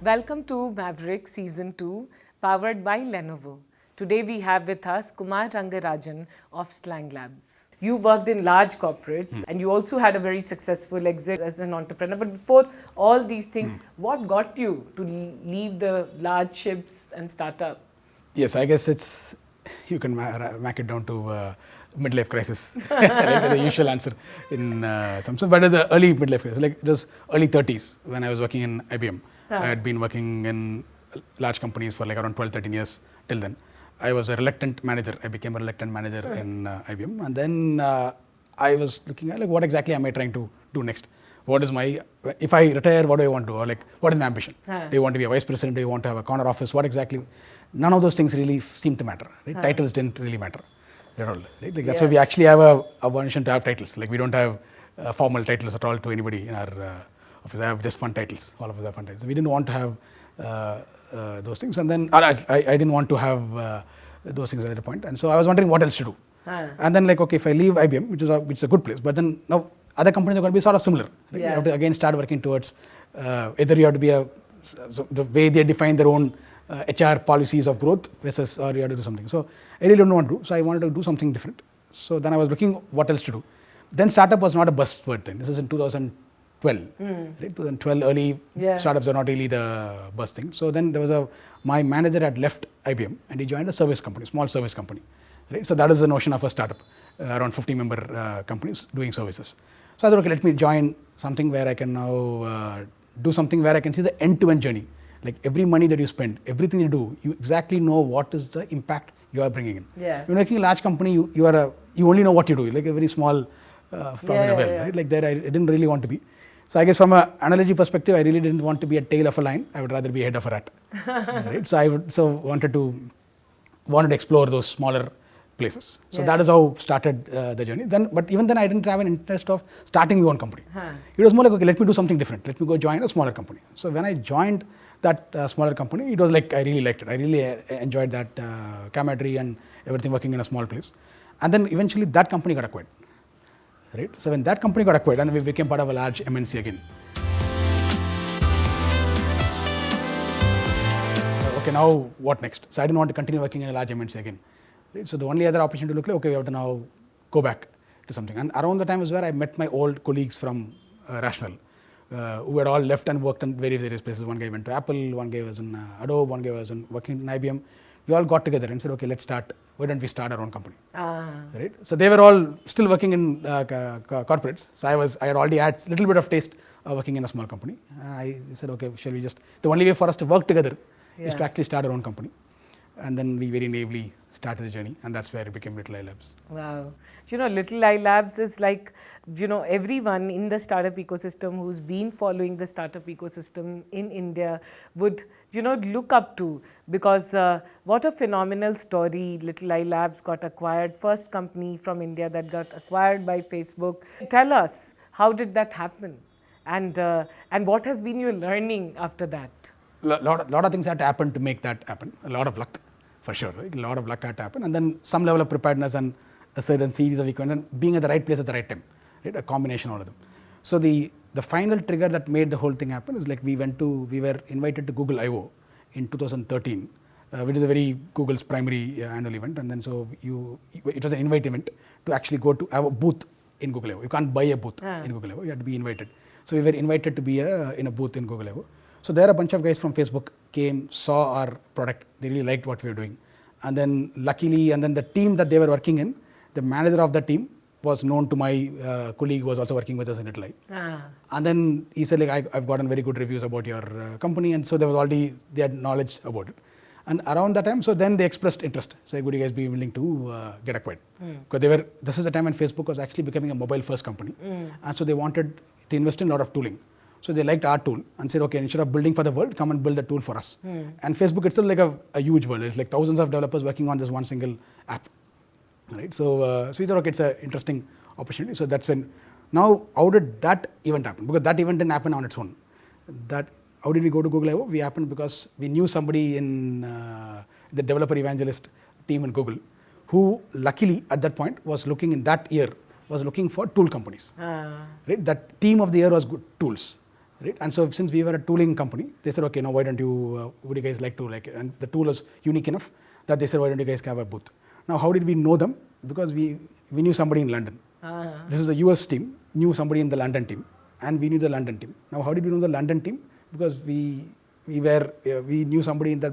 Welcome to Maverick Season 2, powered by Lenovo. Today we have with us Kumar Rangarajan of Slang Labs. You worked in large corporates and you also had a very successful exit as an entrepreneur. But before all these things, what got you to leave the large ships and start up? Yes, I guess it's you can mark it down to midlife crisis. Right? The usual answer in some sense, but it's an early midlife crisis. Like it was early 30s when I was working in IBM. I had been working in large companies for like around 12, 13 years till then. I was a reluctant manager. I became a reluctant manager in IBM, and then I was looking at like what exactly am I trying to do next? What is my, if I retire, what do I want to do? Or like, what is my ambition? Do you want to be a vice president? Do you want to have a corner office? What exactly? None of those things really seem to matter. Right? Titles didn't really matter at all. Right? Like that's why we actually have a aversion to have titles. Like we don't have formal titles at all to anybody in our office. I have just fun titles. All of us have fun titles. We didn't want to have those things, and then I didn't want to have those things at that point. And so I was wondering what else to do. And then like, okay, if I leave IBM, which is a good place, but then now other companies are going to be sort of similar. Right? You have to again start working towards either you have to be so the way they define their own HR policies of growth versus or you have to do something. So I really don't want to do. So I wanted to do something different. So then I was looking what else to do. Then startup was not a buzzword thing. This is in 2012. Right? 2012 early startups are not really the buzz thing. So then there was my manager had left IBM and he joined a service company, small service company. Right? So that is the notion of a startup, around 50 member companies doing services. So I thought, okay, let me join something where I can now do something where I can see the end-to-end journey. Like every money that you spend, everything you do, you exactly know what is the impact you are bringing in. When working in a large company, you only know what you do, like a very small frog in a well, right? Like there, I didn't really want to be. So I guess from an analogy perspective, I really didn't want to be a tail of a lion. I would rather be a head of a rat. Right? So I wanted to explore those smaller places. So that is how started the journey. But even then I didn't have an interest of starting my own company. It was more like, okay, let me do something different. Let me go join a smaller company. So when I joined that smaller company, it was like I really liked it. I really enjoyed that camaraderie and everything working in a small place. And then eventually that company got acquired. Right? So when that company got acquired and we became part of a large MNC again. Okay, now what next? So I didn't want to continue working in a large MNC again. Right? So the only other opportunity to look like, okay, we have to now go back to something. And around the time is where I met my old colleagues from Rational, who had all left and worked in various places. One guy went to Apple, one guy was in Adobe, one guy was working in IBM. We all got together and said, okay, why don't we start our own company? Right? So they were all still working in corporates. So I had already had a little bit of taste of working in a small company. I said, okay, shall we the only way for us to work together is to actually start our own company. And then we very naively started the journey, and that's where it became Little I Labs. Wow. Little I Labs is like, everyone in the startup ecosystem who's been following the startup ecosystem in India would, look up to, because what a phenomenal story. Little I Labs got acquired, first company from India that got acquired by Facebook. Tell us, how did that happen? And what has been your learning after that? Lot of things had to happen to make that happen. A lot of luck, for sure. Right? A lot of luck had to happen, and then some level of preparedness and a certain series of events and being at the right place at the right time. Right? A combination of all of them. So the final trigger that made the whole thing happen is like we were invited to Google I/O in 2013, which is a very Google's primary annual event, and then so it was an invite event to actually go to have a booth in Google I/O. You can't buy a booth in Google I/O. You have to be invited. So we were invited to be in a booth in Google I/O. So there a bunch of guys from Facebook came, saw our product. They really liked what we were doing. And then luckily, the team that they were working in, the manager of the team was known to my colleague who was also working with us in Little I. And then he said, like, I've gotten very good reviews about your company. And so they had knowledge about it. And around that time, so then they expressed interest. So would you guys be willing to get acquired? Because this is the time when Facebook was actually becoming a mobile first company. And so they wanted to invest in a lot of tooling. So they liked our tool and said, okay, instead of building for the world, come and build the tool for us. And Facebook itself like a huge world. It's like thousands of developers working on this one single app. Right? So we thought, okay, it's an interesting opportunity. So that's when, now how did that event happen? Because that event didn't happen on its own. How did we go to Google I/O? We happened because we knew somebody in the developer evangelist team in Google who luckily at that point was looking for tool companies. Right? That team of the year was good tools. right? And so since we were a tooling company, they said, okay, now why don't you, would you guys like to and the tool was unique enough that they said, why don't you guys have a booth? Now, how did we know them? Because we knew somebody in London. This is the US team, knew somebody in the London team, and we knew the London team. Now, how did we know the London team? Because we knew somebody in the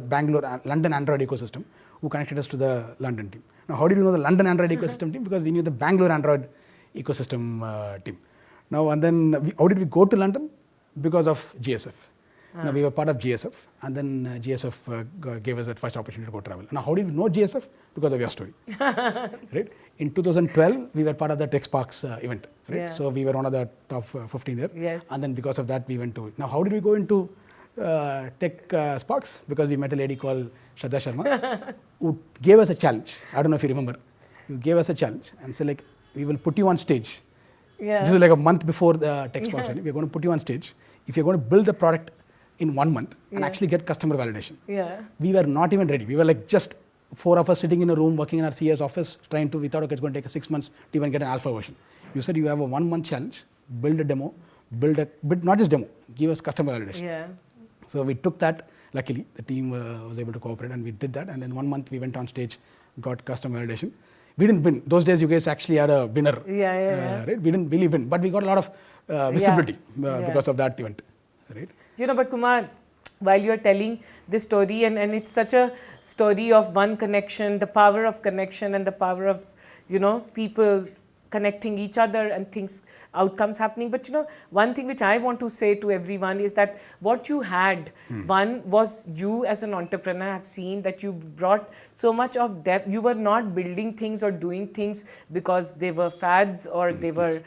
London Android ecosystem who connected us to the London team. Now, how did we know the London Android ecosystem team? Because we knew the Bangalore Android ecosystem team. Now, and then how did we go to London? Because of GSF. Now, we were part of GSF, and then GSF gave us that first opportunity to go travel. Now, how did we know GSF? Because of your story. Right? In 2012, we were part of the TechSparks event. Right? Yeah. So, we were one of the top 15 there. Yes. And then because of that, we went to it. Now, how did we go into TechSparks? Because we met a lady called Shraddha Sharma who gave us a challenge. I don't know if you remember. You gave us a challenge and said, like, we will put you on stage. Yeah. This is like a month before the TechSparks. Yeah. We're going to put you on stage. If you're going to build the product in 1 month and actually get customer validation. Yeah. We were not even ready. We were like just 4 of us sitting in a room working in our CS office we thought, okay, it's going to take 6 months to even get an alpha version. You said you have a 1 month challenge, build a demo, not just demo, give us customer validation. Yeah. So we took that. Luckily, the team was able to cooperate and we did that. And in 1 month, we went on stage, got customer validation. We didn't win. Those days, you guys actually had a winner. Yeah. Right? We didn't really win, but we got a lot of visibility because of that event. Right? You know, but Kumar, while you're telling this story, and it's such a story of one connection, the power of connection and the power of, people connecting each other and outcomes happening. But one thing which I want to say to everyone is that what you had, one was you as an entrepreneur have seen that you brought so much of depth. You were not building things or doing things because they were fads or they were,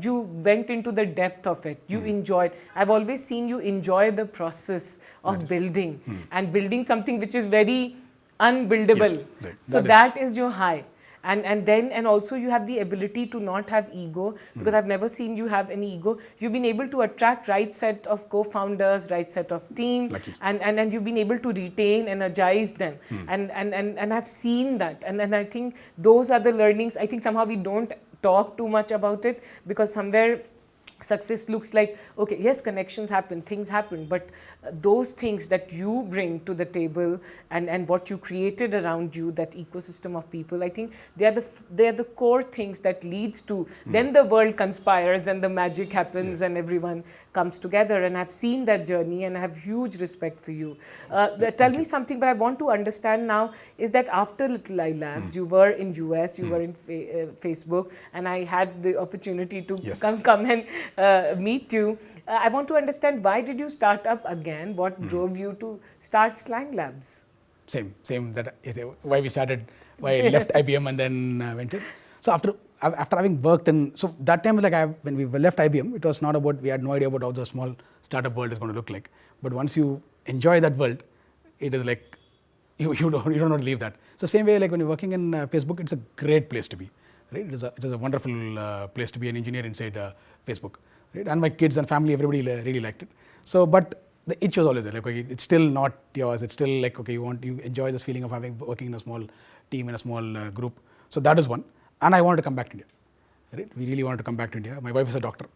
you went into the depth of it. You enjoyed. I've always seen you enjoy the process of building and building something which is very unbuildable. Yes, right. So that is your high. And also you have the ability to not have ego, because I've never seen you have any ego. You've been able to attract right set of co-founders, right set of team. Lucky. And you've been able to retain, energize them. And I've seen that. And I think those are the learnings. I think somehow we don't talk too much about it, because somewhere success looks like, okay, yes, connections happen, things happen, but those things that you bring to the table and what you created around you, that ecosystem of people, I think they are the core things that leads to, then the world conspires and the magic happens and everyone comes together. And I've seen that journey and I have huge respect for you. Tell me something, but I want to understand now, is that after Little Eye Labs, you were in US, you were in Facebook, and I had the opportunity to come and meet you. I want to understand, why did you start up again? What drove you to start Slang Labs? Same that why we started, why I left IBM and then went in. So after having worked in, so that time was like when we left IBM, it was not about, we had no idea about how the small startup world is going to look like. But once you enjoy that world, it is like you don't want to leave that. So same way, like when you're working in Facebook, it's a great place to be. Right? It is a wonderful place to be an engineer inside Facebook. Right? And my kids and family, everybody really liked it. So, but the itch was always there. Like, okay, it's still not yours. It's still like, okay, you enjoy this feeling of working in a small team, in a small group. So that is one. And I wanted to come back to India. Right? We really wanted to come back to India. My wife is a doctor,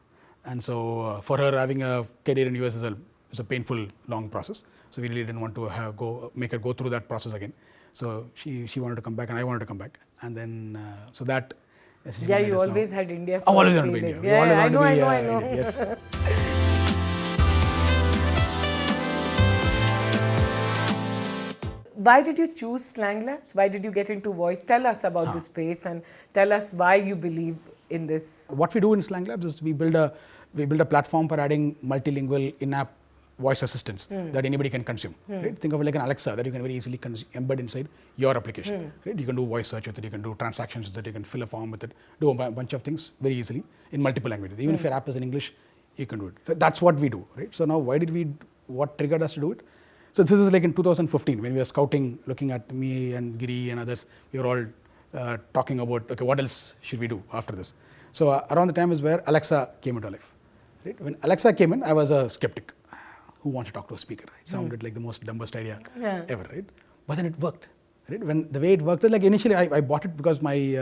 and so for her, having a career in US is a painful, long process. So we really didn't want to make her go through that process again. So she wanted to come back, and I wanted to come back, and then so that. Yeah, you always had India. I always wanted to be India. Yeah, I know. Yes. Why did you choose Slang Labs? Why did you get into voice? Tell us about this space and tell us why you believe in this. What we do in Slang Labs is we build a platform for adding multilingual in-app voice assistants that anybody can consume. Right? Think of it like an Alexa that you can very easily embed inside your application. Right? You can do voice search with it, you can do transactions with it, you can fill a form with it, do a bunch of things very easily in multiple languages. Even if your app is in English, you can do it. So that's what we do. Right? So now what triggered us to do it? So this is like in 2015 when we were scouting, looking at me and Giri and others, we were all talking about, okay, what else should we do after this? So around the time is where Alexa came into life. Right? When Alexa came in, I was a skeptic. Who wants to talk to a speaker? It sounded like the most dumbest idea ever, right? But then it worked, right? When the way it worked, like initially I bought it because we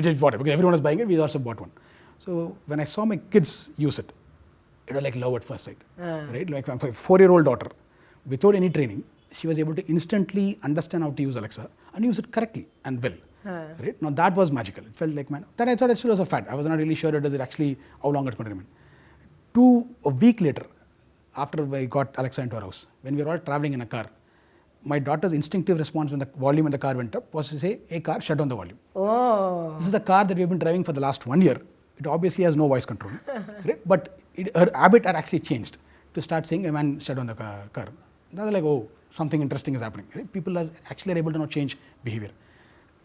just bought it because everyone was buying it. We also bought one. So when I saw my kids use it, it was like love at first sight, right? Like my 4-year-old daughter, without any training, she was able to instantly understand how to use Alexa and use it correctly and well. Right? Now that was magical. It felt like, man, that I thought it still was a fad. I was not really sure it is actually how long it's going to remain. A week later, after we got Alexa into our house, when we were all traveling in a car, my daughter's instinctive response when the volume in the car went up was to say, "Hey car, shut down the volume." Oh. This is the car that we've been driving for the last 1 year. It obviously has no voice control, right? But her habit had actually changed to start saying, "Hey man, shut down the car." They're like, "Oh, something interesting is happening." Right? People are actually able to now change behavior.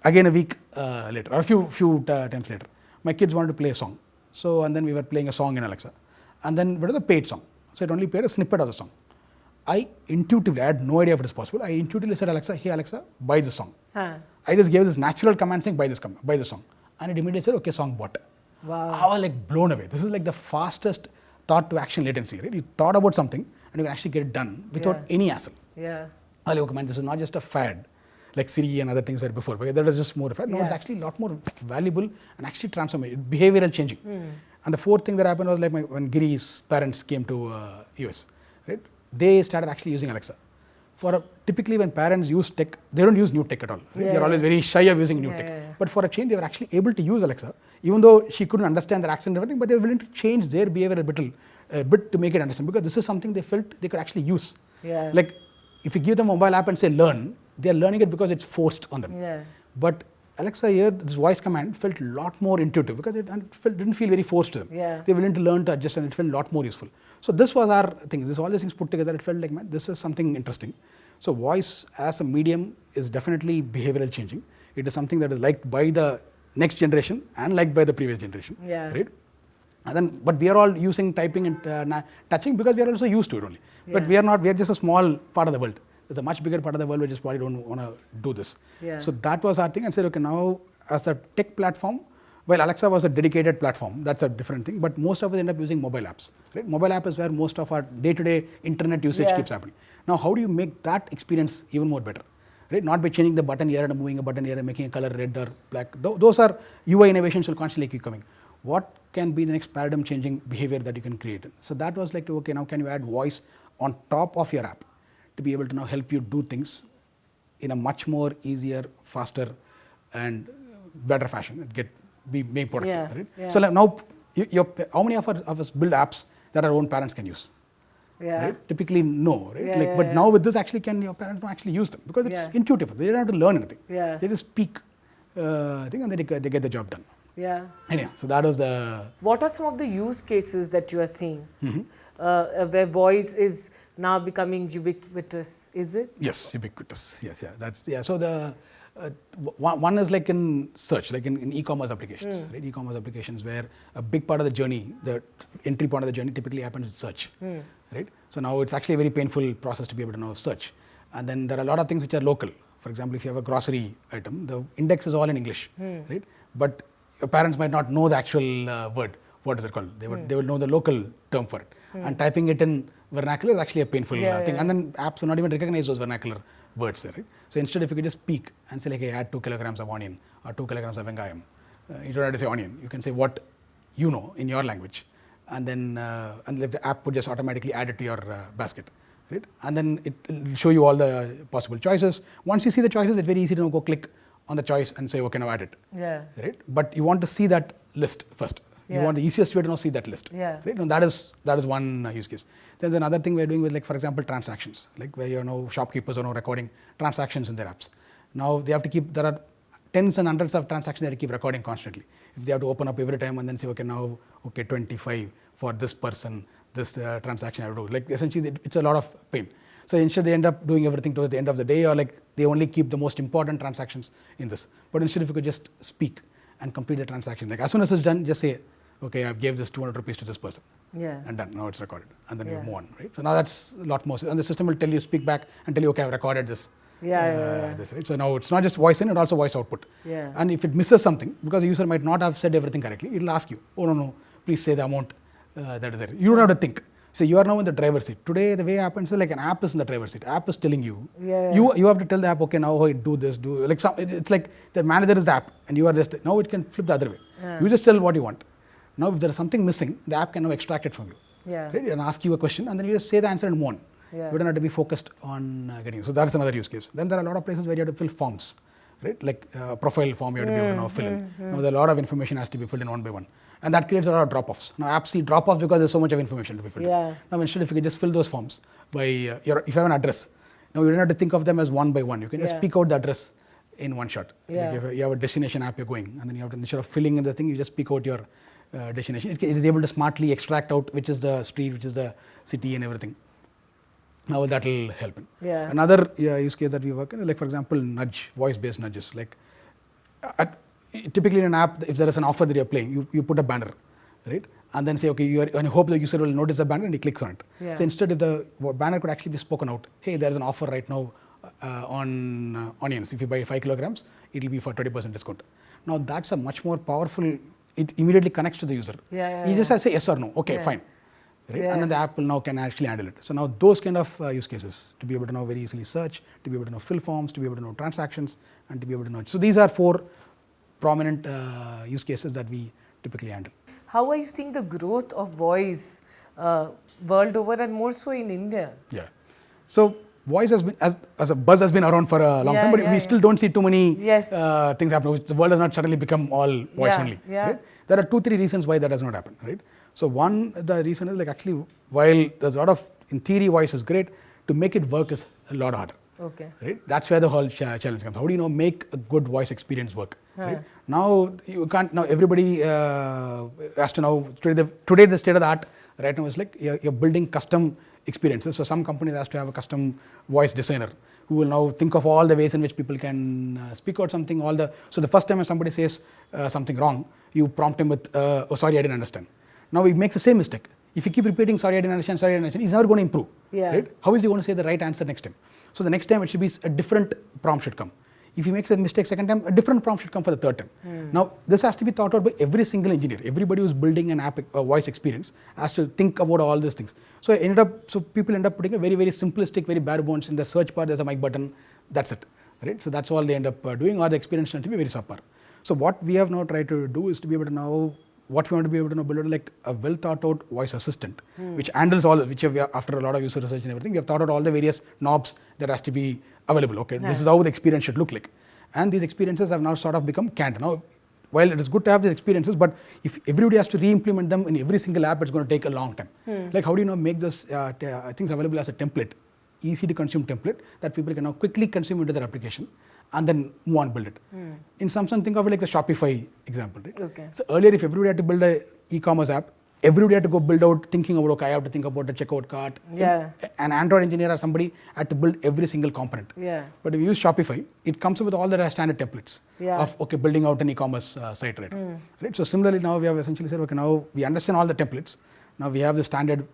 Again, a week later, or a few times later, my kids wanted to play a song. So, and then we were playing a song in Alexa. And then what is the paid song? So it only played a snippet of the song. I had no idea if it is possible. I intuitively said, "Alexa, hey Alexa, buy this song." I just gave this natural command saying, buy this song. And it immediately said, "Okay, song bought." Wow. I was like blown away. This is like the fastest thought to action latency, right? You thought about something and you can actually get it done without any hassle. Yeah. I was like, "Okay, man, this is not just a fad like Siri and other things were before, because that was just more of a fad." No, it's actually a lot more valuable and actually transformative, behavioral changing. And the fourth thing that happened was like when Giri's parents came to US, right? They started actually using Alexa. Typically when parents use tech, they don't use new tech at all. Right? They're always very shy of using new tech. But for a change, they were actually able to use Alexa, even though she couldn't understand their accent and everything, but they were willing to change their behavior a bit to make it understand, because this is something they felt they could actually use. Like if you give them a mobile app and say learn, they're learning it because it's forced on them. But Alexa here, this voice command felt a lot more intuitive because it didn't feel very forced to them. They were willing to learn to adjust and it felt a lot more useful. So this was our thing. All these things put together, it felt like, man, this is something interesting. So voice as a medium is definitely behavioral changing. It is something that is liked by the next generation and liked by the previous generation. Right? And then, but we are all using typing and touching because we are also used to it only. But we are just a small part of the world. There's a much bigger part of the world which is probably don't want to do this. So that was our thing, and said, okay, now as a tech platform, well, Alexa was a dedicated platform, that's a different thing, but most of us end up using mobile apps. Right? Mobile app is where most of our day-to-day internet usage keeps happening. Now, how do you make that experience even more better? Right? Not by changing the button here and moving a button here and making a color red or black. Those are UI innovations will constantly keep coming. What can be the next paradigm changing behavior that you can create? So that was like, okay, now can you add voice on top of your app to be able to now help you do things in a much more easier, faster and better fashion and be productive. Right? So like now, how many of us build apps that our own parents can use? Right? Typically no, right? But now with this, actually can your parents actually use them because it's intuitive. They don't have to learn anything. They just speak thing and then they get the job done. Anyway, so that was the... What are some of the use cases that you are seeing where voice is now becoming ubiquitous? Is it? Yes, ubiquitous. Yes, So the one is like in search, like in e-commerce applications, right? E-commerce applications where a big part of the journey, the entry part of the journey typically happens with search, right? So now it's actually a very painful process to be able to know search. And then there are a lot of things which are local. For example, if you have a grocery item, the index is all in English, right? But your parents might not know the actual word. What is it called? They will know the local term for it. And typing it in vernacular is actually a painful thing. And then apps will not even recognize those vernacular words there, right? So instead, if you could just speak and say like, hey, add 2 kilograms of onion or 2 kilograms of vengayam, you don't have to say onion. You can say what you know in your language, and then and the app would just automatically add it to your basket, right? And then it will show you all the possible choices. Once you see the choices, it's very easy to go click on the choice and say, okay, now add it, right? But you want to see that list first. You want the easiest way to now see that list. Right? And that is one use case. There's another thing we're doing with, like, for example, transactions, like where shopkeepers are now recording transactions in their apps. Now they have to there are tens and hundreds of transactions that they keep recording constantly. If they have to open up every time and then say, okay, now, 25 for this person, this transaction I have to do. Like essentially, it's a lot of pain. So instead, they end up doing everything towards the end of the day, or like they only keep the most important transactions in this. But instead, if you could just speak and complete the transaction, like as soon as it's done, just say, okay, I gave this 200 rupees to this person, and done. Now it's recorded, and then you move on, right? So now that's a lot more, and the system will tell you, speak back and tell you, okay, I've recorded this. This, right? So now it's not just voice in, it's also voice output. And if it misses something, because the user might not have said everything correctly, it'll ask you, oh no, please say the amount that is there. You don't have to think. So you are now in the driver's seat. Today, the way it happens is like an app is in the driver's seat. App is telling you. You have to tell the app, okay, now do this, like it's like the manager is the app, and you are just, now it can flip the other way. You just tell what you want. Now, if there is something missing, the app can now extract it from you. Yeah. right? And ask you a question, and then you just say the answer and move on. Yeah. You don't have to be focused on getting it. So that's another use case. Then there are a lot of places where you have to fill forms, right? Like profile form you have to be able to now fill in. Now there are a lot of information has to be filled in one by one. And that creates a lot of drop-offs. Now apps see drop-offs because there's so much of information to be filled in. Now instead, if you can just fill those forms by, if you have an address, now you don't have to think of them as one by one. You can just speak out the address in one shot. Like if you have a destination app you're going, and then you have to, instead of filling in the thing, you just speak out your destination. It is able to smartly extract out which is the street, which is the city and everything. Now that will help. Another use case that we work in, like for example, nudge, voice-based nudges. Like typically in an app, if there is an offer that you're playing, you put a banner, right? And then say, okay, and you hope the user will notice the banner and he clicks on it. So instead, if the banner could actually be spoken out, hey, there is an offer right now on onions. If you buy 5 kilograms, it will be for 20% discount. Now that's a much more powerful. It immediately connects to the user. You just have to say yes or no. Okay, fine. Right? And then the app will now can actually handle it. So now those kind of use cases, to be able to now very easily search, to be able to know fill forms, to be able to know transactions, and to be able to know. So these are 4 prominent use cases that we typically handle. How are you seeing the growth of voice world over, and more so in India? Yeah. So voice has been, as a buzz has been around for a long time, but we still don't see too many things happen. The world has not suddenly become all voice only. Right? There are 2-3 reasons why that does not happen. Right? So one, the reason is like actually while there's a lot of, in theory, voice is great, to make it work is a lot harder. Okay. Right? That's where the whole challenge comes. How do you make a good voice experience work? Right? Now you can't. Now everybody has to know today the state of the art right now is like you're building custom experiences. So some companies has to have a custom voice designer who will now think of all the ways in which people can speak out something. So the first time when somebody says something wrong, you prompt him with, "Oh, sorry, I didn't understand." Now he makes the same mistake. If you keep repeating, "Sorry, I didn't understand," "Sorry, I didn't understand," he's never going to improve. Right? How is he going to say the right answer next time? So the next time it should be a different prompt should come. If he makes a mistake second time, a different prompt should come for the third time. Now this has to be thought out by every single engineer. Everybody who's building an app, a voice experience, has to think about all these things. So people end up putting a very, very simplistic, very bare bones. In the search bar, there's a mic button. That's it. Right? So that's all they end up doing, or the experience tends to be very subpar. So what we have now tried to do is to be able to now, what we want to be able to build like a well thought out voice assistant, which handles all, which we have, after a lot of user research and everything, we have thought out all the various knobs that has to be available. Okay, this is how the experience should look like. And these experiences have now sort of become canned. Now, while it is good to have these experiences, but if everybody has to re-implement them in every single app, it's going to take a long time. Like how do you make this things available as a template, easy to consume template that people can now quickly consume into their application and then move on build it. In some sense, think of it like the Shopify example. Right? Okay. So earlier, if everybody had to build an e-commerce app, everybody had to go build out, thinking about, okay, I have to think about the checkout cart. An Android engineer or somebody had to build every single component. But if you use Shopify, it comes with all the standard templates of, okay, building out an e-commerce site. Right? So similarly, now we have essentially said, okay, now we understand all the templates. Now we have the standard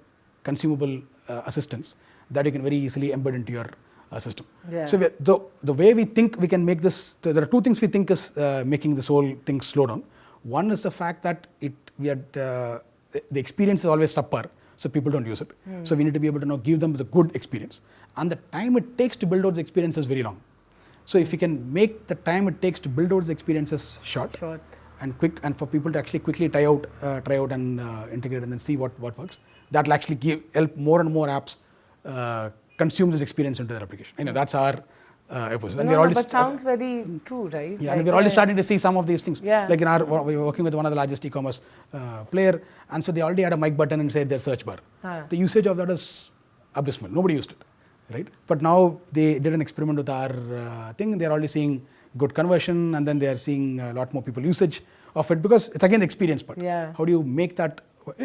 consumable assistants that you can very easily embed into your system. So the way we think we can make this, there are 2 things we think is making this whole thing slow down. One is the fact that the experience is always subpar, so people don't use it. So we need to be able to give them the good experience. And the time it takes to build out the experience is very long. So if you can make the time it takes to build out the experiences short and quick, and for people to actually quickly try out and integrate and then see what works, that will actually help more and more apps consume this experience into their application. That's our approach. But sounds very true, right? And we're already starting to see some of these things. Like we're working with one of the largest e-commerce player, and so they already had a mic button inside their search bar. The usage of that is abysmal. Nobody used it, right? But now they did an experiment with our thing. They're already seeing good conversion, and then they are seeing a lot more people usage of it, because it's again the experience part. How do you make that?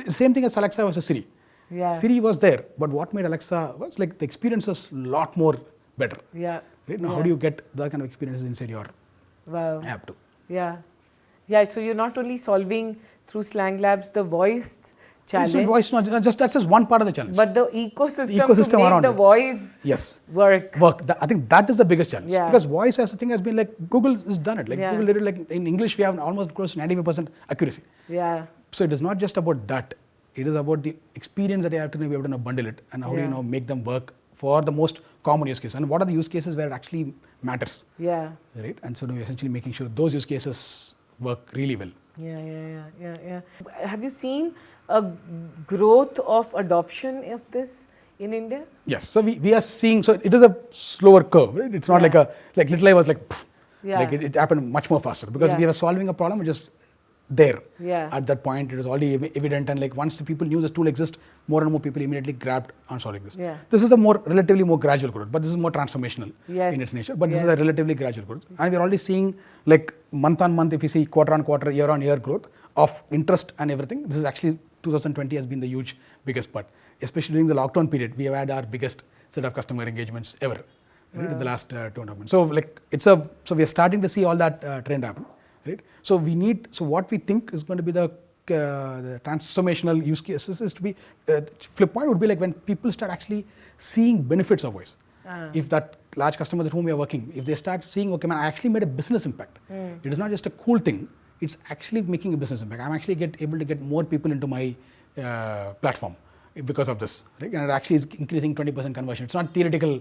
Same thing as Alexa versus Siri. Siri was there, but what made Alexa was like the experience is a lot more better. Right? Now, how do you get that kind of experiences inside your app too? So you're not only solving through Slang Labs the voice challenge. So voice, that's just one part of the challenge. But the ecosystem to make the voice work. I think that is the biggest challenge. Because voice as a thing has been like, Google has done it. Like Google did it, like in English we have almost close to 95% accuracy. So it is not just about that. It is about the experience that you have to be able to bundle it, and how do you make them work for the most common use case, and what are the use cases where it actually matters. Right? And so we're essentially making sure those use cases work really well. Yeah. Have you seen a growth of adoption of this in India? Yes. So we are seeing, so it is a slower curve, right? It's not Yeah. like Little I was like, pff, Yeah. like it happened much more faster because Yeah. we were solving a problem which is there. Yeah. At that point, it was already evident, and like once the people knew this tool exists, more and more people immediately grabbed on solving this. Yeah. This is a relatively more gradual growth, but this is more transformational Yes. in its nature. But this is Yes. a relatively gradual growth, and we're already seeing like month on month, if you see quarter on quarter, year on year growth of interest and everything. This is actually 2020 has been the huge biggest part, especially during the lockdown period. We have had our biggest set of customer engagements ever. Right, in the last 2.5 months. So like so we are starting to see all that trend happen, right? So what we think is going to be the transformational use cases is to be flip point would be like when people start actually seeing benefits of voice. If that large customers at whom we are working, if they start seeing, okay, man, I actually made a business impact. It is not just a cool thing; it's actually making a business impact. I'm actually able to get more people into my platform because of this, right? And it actually is increasing 20% conversion. It's not theoretical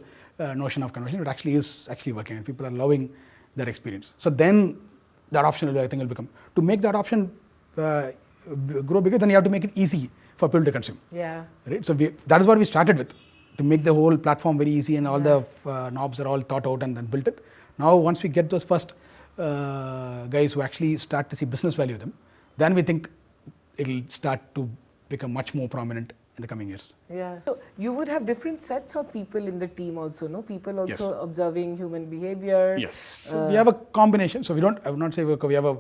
notion of conversion; it actually is actually working, and people are loving that experience. So then the adoption will, I think, will become to make the adoption grow bigger. Then you have to make it easy for people to consume. Yeah. Right. So that is what we started with, to make the whole platform very easy, and all the knobs are all thought out and then built it. Now, once we get those first guys who actually start to see business value of them, then we think it'll start to become much more prominent in the coming years. Yeah. So you would have different sets of people in the team also, no? People also Yes. observing human behavior. Yes. So we have a combination. So I would not say we have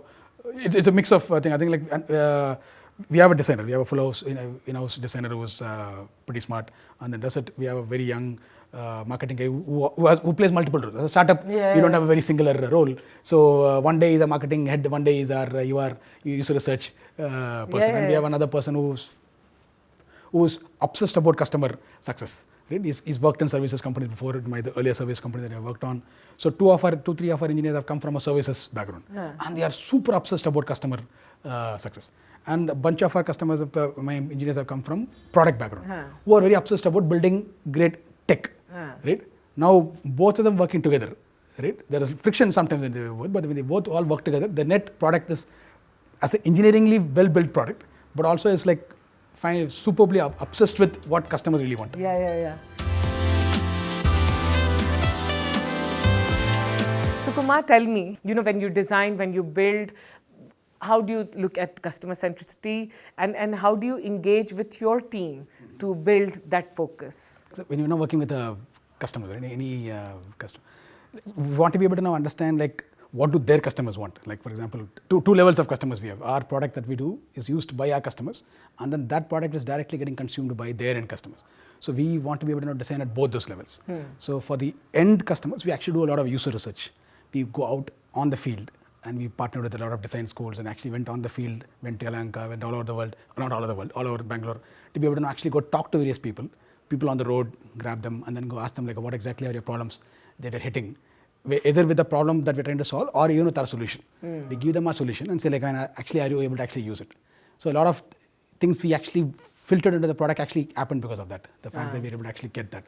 it's a mix of things. I think like we have a designer. We have a full house in-house designer who's pretty smart, and then does it. We have a very young marketing guy who plays multiple roles. As a startup, Yeah. you don't have a very singular role. So one day is a marketing head, one day is our user research person, and we have another person who's obsessed about customer success. Right? He's worked in services companies before, the earlier service company that I worked on. So three of our engineers have come from a services background, and they are super obsessed about customer success. And a bunch of our customers, my engineers have come from product background, who are very obsessed about building great tech. Right? Now both of them working together. Right? There is friction sometimes when they work, but when they both all work together, the net product is as an engineeringly well built product, but also is like superbly obsessed with what customers really want. Yeah. So Kumar, tell me, when you design, when you build, how do you look at customer centricity, and how do you engage with your team to build that focus? So when you're now working with a customer, any customer, we want to be able to now understand like what do their customers want. Like for example, two levels of customers we have. Our product that we do is used by our customers, and then that product is directly getting consumed by their end customers. So we want to be able to design at both those levels. So for the end customers, we actually do a lot of user research. We go out on the field, and we partnered with a lot of design schools and actually went on the field, went to Lanka, went all over the world, not all over the world, all over Bangalore, to be able to actually go talk to various people on the road, grab them, and then go ask them like what exactly are your problems that are hitting, either with the problem that we're trying to solve or even with our solution. We give them our solution and say like, actually, are you able to actually use it? So a lot of things we actually filtered into the product actually happened because of that, the fact that we're able to actually get that.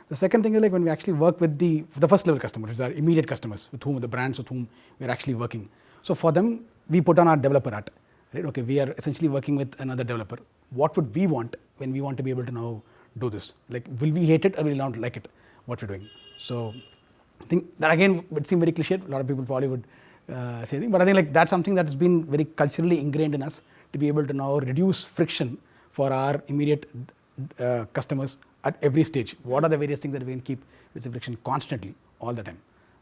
The second thing is like when we actually work with the first level customers, which are immediate customers, with whom the brands with whom we're actually working. So for them, we put on our developer hat, right? Okay, we are essentially working with another developer. What would we want when we want to be able to now do this? Like, will we hate it or will we not like it, what we're doing? So I think that again would seem very cliche. A lot of people probably would say things, but I think like that's something that has been very culturally ingrained in us to be able to now reduce friction for our immediate customers at every stage. What are the various things that we can keep with the friction constantly, all the time,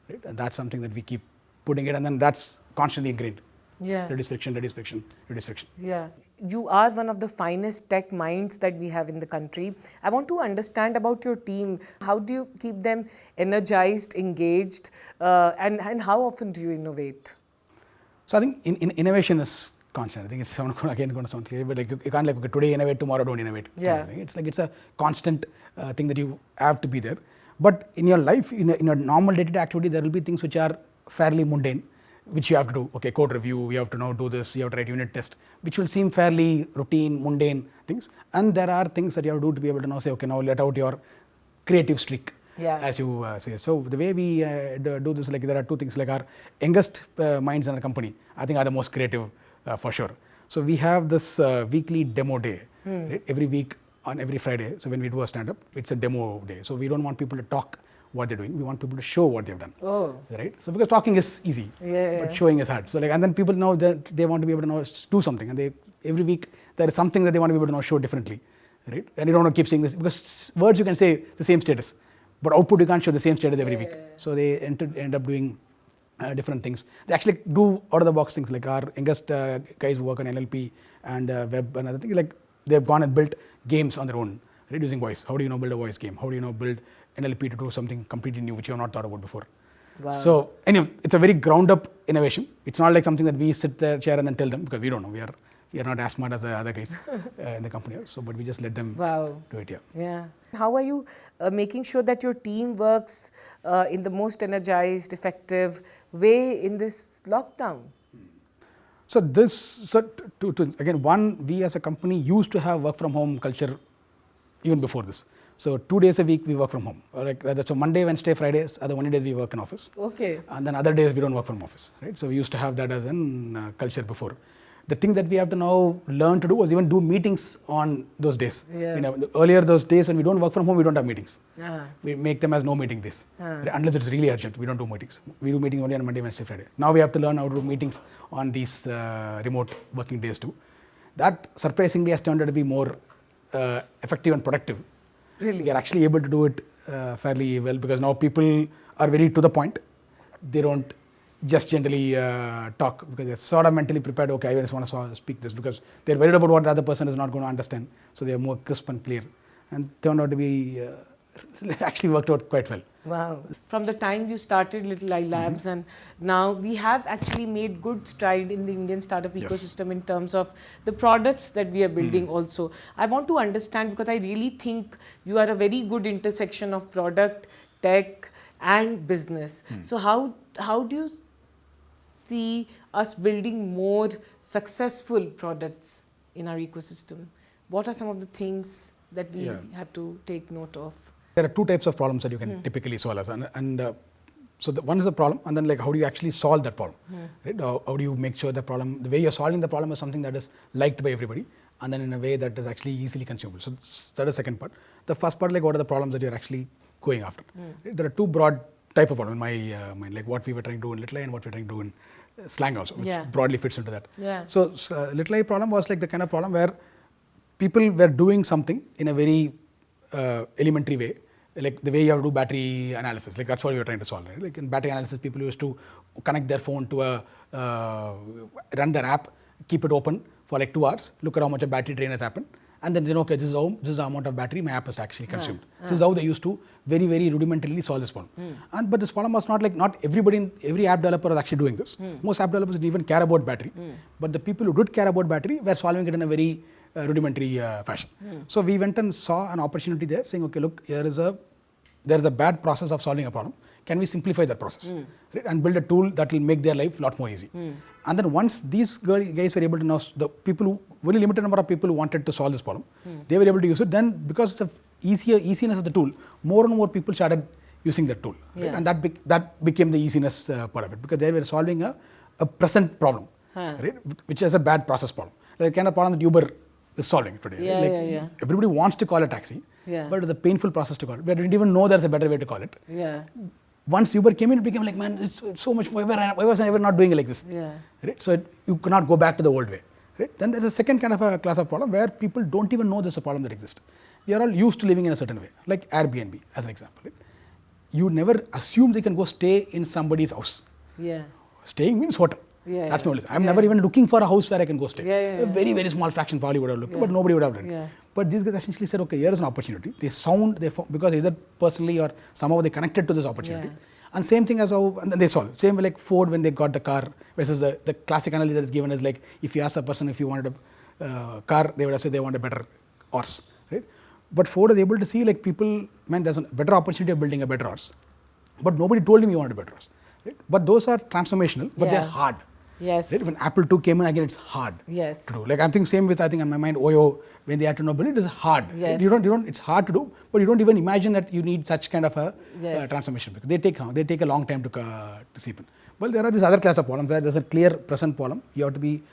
right? And that's something that we keep putting it, and then that's constantly ingrained. Yeah. Reduce friction, reduce friction, reduce friction. Yeah. You are one of the finest tech minds that we have in the country. I want to understand about your team. How do you keep them energized, engaged, and how often do you innovate? So I think innovation is constant. I think it's going to sound clear, but like you can't like, okay, today innovate, tomorrow don't innovate. Yeah. It's like it's a constant thing that you have to be there. But in your life, in your normal day-to-day activity, there will be things which are fairly mundane, which you have to do. Okay, code review, you have to now do this, you have to write unit test, which will seem fairly routine, mundane things. And there are things that you have to do to be able to now say, okay, now let out your creative streak. Yeah. As you say. So the way we do this, like there are two things, like our youngest minds in our company, I think are the most creative for sure. So we have this weekly demo day, right? Every week on every Friday. So when we do a stand-up, it's a demo day. So we don't want people to talk what they're doing. We want people to show what they've done. Oh. Right? So because talking is easy, but showing is hard. So like, and then people know that they want to be able to know do something, and they every week there is something that they want to be able to know show differently, right? And you don't want to keep saying this because words you can say the same status, but output you can't show the same status every week. So they end up doing different things. They actually do out of the box things, like our youngest guys who work on NLP and web and other things, like they've gone and built games on their own, right, using voice. How do you know build a voice game? How do you know build NLP to do something completely new which you have not thought about before? Wow. So anyway, it's a very ground up innovation. It's not like something that we sit there, chair and then tell them, because we don't know. We are not as smart as the other guys in the company. So, but we just let them do it. Yeah. How are you making sure that your team works in the most energized, effective way in this lockdown? So again, one, we as a company used to have work from home culture even before this. So 2 days a week we work from home. So Monday, Wednesday, Fridays are the only days we work in office. Okay. And then other days we don't work from office, right? So we used to have that as an culture before. The thing that we have to now learn to do was even do meetings on those days. Yeah. Earlier those days when we don't work from home, we don't have meetings. Ah. We make them as no meeting days. Unless it's really urgent, we don't do meetings. We do meetings only on Monday, Wednesday, Friday. Now we have to learn how to do meetings on these remote working days too. That surprisingly has turned out to be more effective and productive. Really? We are actually able to do it fairly well because now people are very to the point. They don't just generally talk because they're sort of mentally prepared. Okay, I just want to speak this because they're worried about what the other person is not going to understand. So they are more crisp and clear, and turned out to be actually worked out quite well. Wow. From the time you started Little Eye Labs and now we have actually made good stride in the Indian startup ecosystem in terms of the products that we are building also. I want to understand because I really think you are a very good intersection of product, tech and business. So how do you see us building more successful products in our ecosystem? What are some of the things that we have to take note of? There are two types of problems that you can typically solve, so one is a problem, and then like how do you actually solve that problem? Right? How do you make sure the way you're solving the problem is something that is liked by everybody, and then in a way that is actually easily consumable. So that is the second part. The first part, like what are the problems that you're actually going after? Right? There are two broad type of problems in my mind, like what we were trying to do in Little Eye and what we're trying to do in Slang also, which broadly fits into that. So Little Eye problem was like the kind of problem where people were doing something in a very elementary way, like the way you have to do battery analysis. Like that's what we were trying to solve. Right? Like in battery analysis, people used to connect their phone to run their app, keep it open for like 2 hours, look at how much a battery drain has happened, and then okay, this is the amount of battery my app has actually consumed. This is how they used to very, very rudimentarily solve this problem. But this problem was not every app developer was actually doing this. Most app developers didn't even care about battery, but the people who did care about battery were solving it in a very rudimentary fashion. So we went and saw an opportunity there, saying, okay, look, there is a bad process of solving a problem. Can we simplify that process, right? And build a tool that will make their life a lot more easy? And then once these guys were able to know, the people who, very limited number of people who wanted to solve this problem, they were able to use it. Then because of the easiness of the tool, more and more people started using that tool, right? And that became the easiness part of it, because they were solving a present problem, right? Which is a bad process problem, like the kind of problem that Uber is solving today. Everybody wants to call a taxi, but it's a painful process to call it. We didn't even know there's a better way to call it. Once Uber came in, it became like, man, it's so much. Why was I ever not doing it like this? Right? So you cannot go back to the old way. Right? Then there's a second kind of a class of problem where people don't even know there's a problem that exists. We are all used to living in a certain way, like Airbnb as an example. Right? You never assume they can go stay in somebody's house. Staying means hotel. That's my only. I'm never even looking for a house where I can go stay. A very, very small fraction probably would have looked, but nobody would have done it. But these guys essentially said, okay, here is an opportunity. Because either personally or somehow they connected to this opportunity. And same thing as how, and then they solved. Same like Ford when they got the car, versus the classic analogy that is given is like, if you ask a person if you wanted a car, they would have said they want a better horse, right? But Ford is able to see like people, man, there's a better opportunity of building a better horse. But nobody told him he wanted a better horse. Right? But those are transformational, but they're hard. Right? When Apple II came in, again, it's hard to do. Like I'm thinking same with, I think in my mind, Oyo, when they had to know, but it is hard. You don't, it's hard to do, but you don't even imagine that you need such kind of a transformation, because they take a long time to seep in. Well, there are this other class of problems where there's a clear present problem. You have to be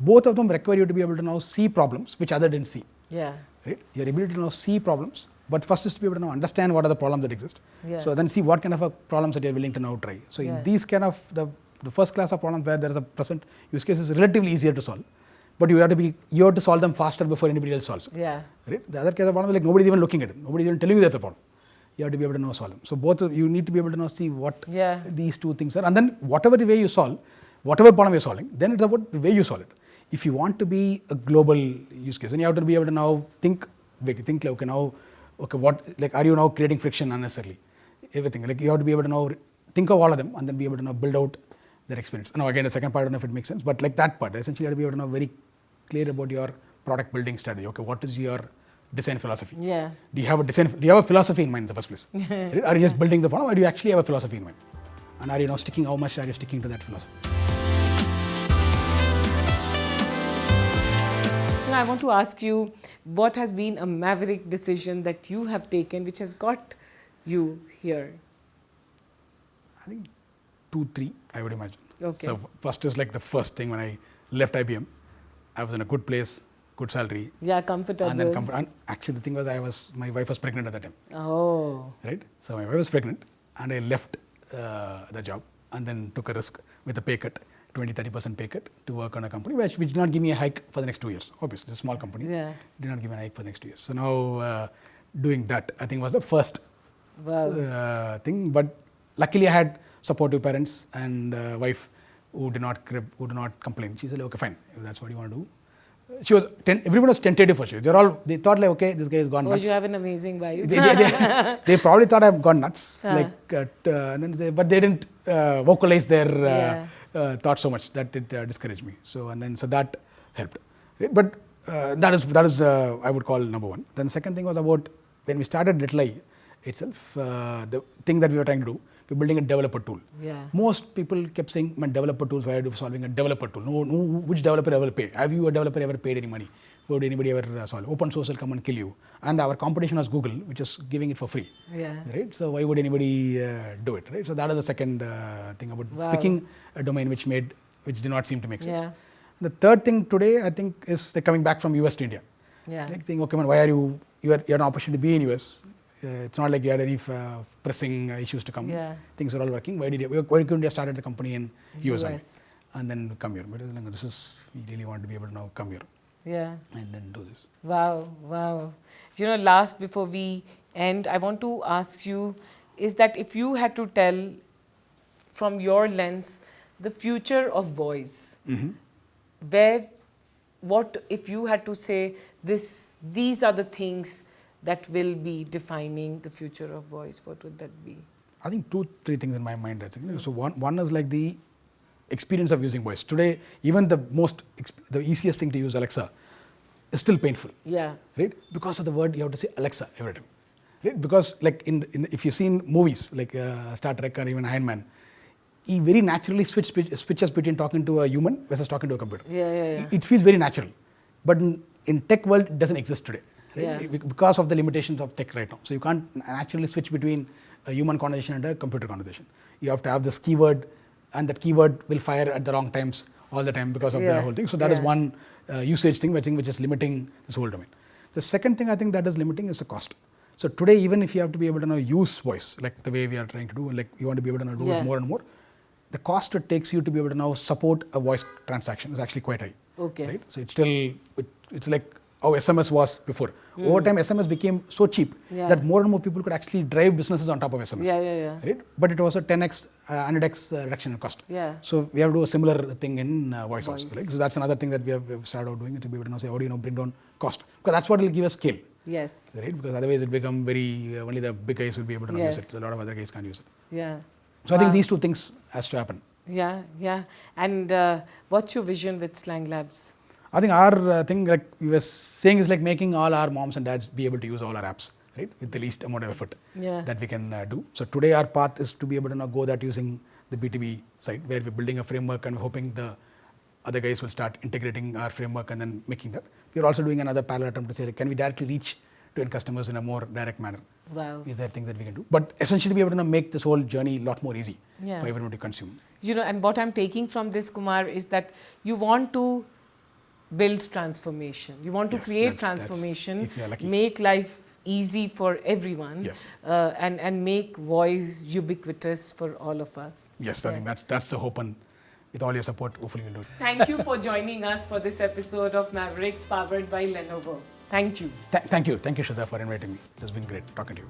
both of them require you to be able to now see problems which other didn't see. Yeah. Right? Your ability to now see problems, but first is to be able to now understand what are the problems that exist. Yeah. So then see what kind of a problems that you're willing to now try. So in these kind of the first class of problems where there is a present use case is relatively easier to solve, but you have to solve them faster before anybody else solves it. Yeah. Right? The other case of problem is like nobody's even looking at it, nobody's even telling you that's a problem. You have to be able to now solve them. So both you need to be able to now see what these two things are, and then whatever the way you solve, whatever problem you're solving, then it's about the way you solve it. If you want to be a global use case, then you have to be able to now think big, think like, are you now creating friction unnecessarily? Everything, like you have to be able to now think of all of them and then be able to now build out their experience. Now again, the second part, I don't know if it makes sense, but like that part, essentially you have to be able to know very clear about your product building strategy. Okay, what is your design philosophy? Yeah. Do you have a philosophy in mind in the first place? Right? Are you just building the problem, or do you actually have a philosophy in mind? And are you now how much are you sticking to that philosophy? Now I want to ask you, what has been a maverick decision that you have taken which has got you here? I think 2, 3, I would imagine. Okay. So first is like the first thing when I left IBM, I was in a good place, good salary. Yeah, comfortable. And then and actually the thing was my wife was pregnant at that time. Oh. Right? So my wife was pregnant and I left the job and then took a risk with a pay cut, 20-30% pay cut to work on a company which did not give me a hike for the next 2 years. Obviously, it's a small company. Yeah. Did not give me a hike for the next 2 years. So now doing that, I think was the first thing. But luckily I had supportive parents and wife who did not complain. She said, okay, fine, if that's what you want to do. Everyone was tentative for sure. They thought like, okay, this guy has gone nuts. Oh, you have an amazing wife. They probably thought I've gone nuts. But they didn't vocalize their thoughts so much that it discouraged me. So that helped. Right? But that is I would call number one. Then the second thing was about when we started Little I itself, the thing that we were trying to do, we're building a developer tool. Yeah. Most people kept saying, man, developer tools, why are you solving a developer tool? No, which developer ever pay? Have you a developer ever paid any money? Would anybody ever solve? Open source will come and kill you. And our competition was Google, which is giving it for free. Yeah. Right? So why would anybody do it? Right? So that is the second thing about picking a domain which did not seem to make sense. Yeah. The third thing today, I think, is they're coming back from US to India. Yeah. Like saying, okay, man, why are you had an opportunity to be in US. It's not like you had any pressing issues to come. Yeah. Things are all working. Why couldn't you start the company in US and then come here? But we really want to be able to now come here. Yeah. And then do this. Wow. Last before we end, I want to ask you, is that if you had to tell from your lens the future of voice, what if you had to say these are the things that will be defining the future of voice, what would that be? I think 2-3 things in my mind, I think. So one is like the experience of using voice. Today, even the easiest thing to use, Alexa, is still painful. Yeah. Right? Because of the word, you have to say Alexa every time. Right? Because like if you've seen movies like Star Trek or even Iron Man, he very naturally switches between talking to a human versus talking to a computer. Yeah. It feels very natural. But in tech world, it doesn't exist today. Right? Yeah. Because of the limitations of tech right now. So you can't naturally switch between a human conversation and a computer conversation. You have to have this keyword, and that keyword will fire at the wrong times all the time because of the whole thing. So that is one usage thing, which is limiting this whole domain. The second thing I think that is limiting is the cost. So today, even if you have to be able to now use voice, like the way we are trying to do, and like you want to be able to now do it more and more, the cost it takes you to be able to now support a voice transaction is actually quite high. Okay. Right? So it's like how SMS was before. Over time, SMS became so cheap that more and more people could actually drive businesses on top of SMS. Yeah. Right? But it was a 10x, 100x reduction in cost. Yeah. So we have to do a similar thing in voice also. Right? So that's another thing that we have started out doing, to be able to now say, how do you bring down cost? Because that's what will give us scale. Yes. Right? Because otherwise it become only the big guys will be able to use it. A lot of other guys can't use it. Yeah. So I think these two things has to happen. Yeah. And what's your vision with Slang Labs? I think our thing, like we were saying, is like making all our moms and dads be able to use all our apps, right, with the least amount of effort that we can do. So today our path is to be able to now go that using the B2B side, where we're building a framework and hoping the other guys will start integrating our framework and then making that. We're also doing another parallel attempt to say, like, can we directly reach to end customers in a more direct manner? Wow. Is there things that we can do? But essentially be able to make this whole journey a lot more easy for everyone to consume. And what I'm taking from this, Kumar, is that you want to build transformation. You want to Yes, create that's- transformation, if you're lucky. make life easy for everyone, Yes. and make voice ubiquitous for all of us. Yes, I think that's the hope, and with all your support, hopefully we'll do it. Thank you for joining us for this episode of Mavericks powered by Lenovo. Thank you. Thank you, Shraddha, for inviting me. It has been great talking to you.